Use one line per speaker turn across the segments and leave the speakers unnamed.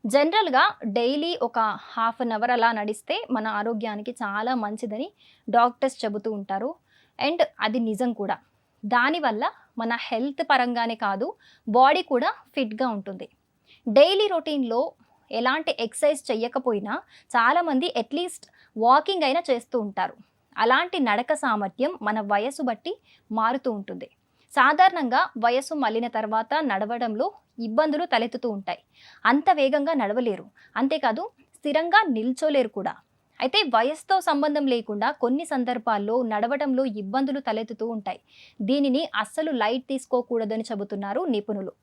జనరల్‌గా డైలీ ఒక half an hour అలా నడిస్తే మన ఆరోగ్యానికి చాలా మంచిదని డాక్టర్స్ చెబుతూ ఉంటారు. అండ్ అది నిజం కూడా. దానివల్ల మన హెల్త్ పరంగానే కాదు, బాడీ కూడా ఫిట్‌గా ఉంటుంది. డైలీ రొటీన్‌లో ఎలాంటి ఎక్సర్సైజ్ చెయ్యకపోయినా చాలామంది అట్‌లీస్ట్ వాకింగ్ అయినా చేస్తూ ఉంటారు. అలాంటి నడక సామర్థ్యం మన వయసు బట్టి మారుతూ ఉంటుంది. సాధారణంగా వయస్సు మళ్ళిన తర్వాత నడవడంలో ఇబ్బందులు తలెత్తుతూ ఉంటాయి. అంత వేగంగా నడవలేరు. అంతేకాదు స్థిరంగా నిల్చోలేరు కూడా. అయితే వయస్సుతో సంబంధం లేకుండా కొన్ని సందర్భాల్లో నడవడంలో ఇబ్బందులు తలెత్తుతూ ఉంటాయి. దీనిని అస్సలు లైట్ తీసుకోకూడదని చెబుతున్నారు నిపుణులు.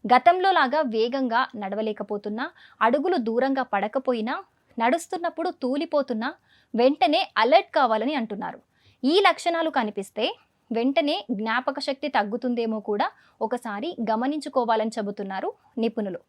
గతంలో లాగా వేగంగా నడవలేకపోతున్నా, అడుగులు దూరంగా పడకపోయినా, నడుస్తున్నప్పుడు తూలిపోతున్నా వెంటనే అలర్ట్ కావాలని అంటున్నారు. ఈ లక్షణాలు కనిపిస్తే వెంటనే జ్ఞాపక శక్తి తగ్గుతుందేమో కూడా ఒకసారి గమనించుకోవాలని చెబుతున్నారు నిపుణులు.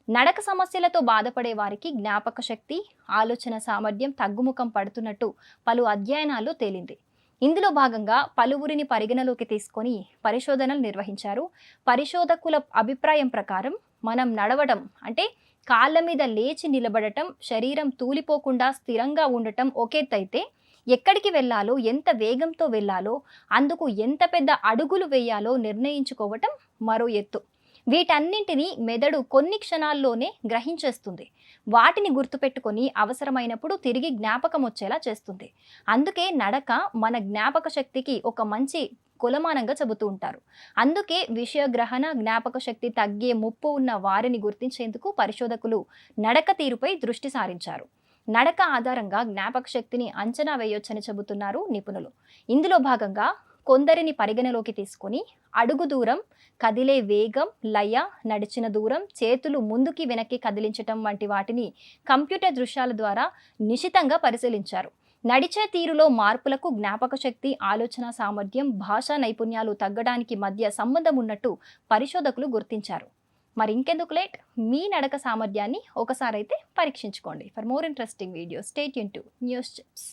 నడక సమస్యలతో బాధపడే వారికి జ్ఞాపక శక్తి, ఆలోచన సామర్థ్యం తగ్గుముఖం పడుతున్నట్టు పలు అధ్యయనాల్లో తేలింది. ఇందులో భాగంగా పలువురిని పరిగణలోకి తీసుకొని పరిశోధనలు నిర్వహించారు. పరిశోధకుల అభిప్రాయం ప్రకారం మనం నడవడం అంటే కాళ్ళ మీద లేచి నిలబడటం, శరీరం తూలిపోకుండా స్థిరంగా ఉండటం ఒక ఎత్తైతే, ఎక్కడికి వెళ్ళాలో, ఎంత వేగంతో వెళ్ళాలో, అందుకు ఎంత పెద్ద అడుగులు వేయాలో నిర్ణయించుకోవటం మరో ఎత్తు. వీటన్నింటినీ మెదడు కొన్ని క్షణాల్లోనే గ్రహించేస్తుంది. వాటిని గుర్తుపెట్టుకొని అవసరమైనప్పుడు తిరిగి జ్ఞాపకం వచ్చేలా చేస్తుంది. అందుకే నడక మన జ్ఞాపక శక్తికి ఒక మంచి కొలమానంగా చెబుతూ ఉంటారు. అందుకే విషయగ్రహణ, జ్ఞాపక శక్తి తగ్గే ముప్పు ఉన్న వారిని గుర్తించేందుకు పరిశోధకులు నడక తీరుపై దృష్టి సారించారు. నడక ఆధారంగా జ్ఞాపక శక్తిని అంచనా వేయొచ్చని చెబుతున్నారు నిపుణులు. ఇందులో భాగంగా కొందరిని పరిగణలోకి తీసుకొని అడుగు దూరం, కదిలే వేగం, లయ, నడిచిన దూరం, చేతులు ముందుకి వెనక్కి కదిలించటం వంటి వాటిని కంప్యూటర్ దృశ్యాల ద్వారా నిశితంగా పరిశీలించారు. నడిచే తీరులో మార్పులకు జ్ఞాపక శక్తి, ఆలోచన సామర్థ్యం, భాషా నైపుణ్యాలు తగ్గడానికి మధ్య సంబంధం ఉన్నట్టు పరిశోధకులు గుర్తించారు. మరి ఇంకెందుకు లేట్, మీ నడక సామర్థ్యాన్ని ఒకసారైతే పరీక్షించుకోండి. For more interesting videos stay tuned to News chips.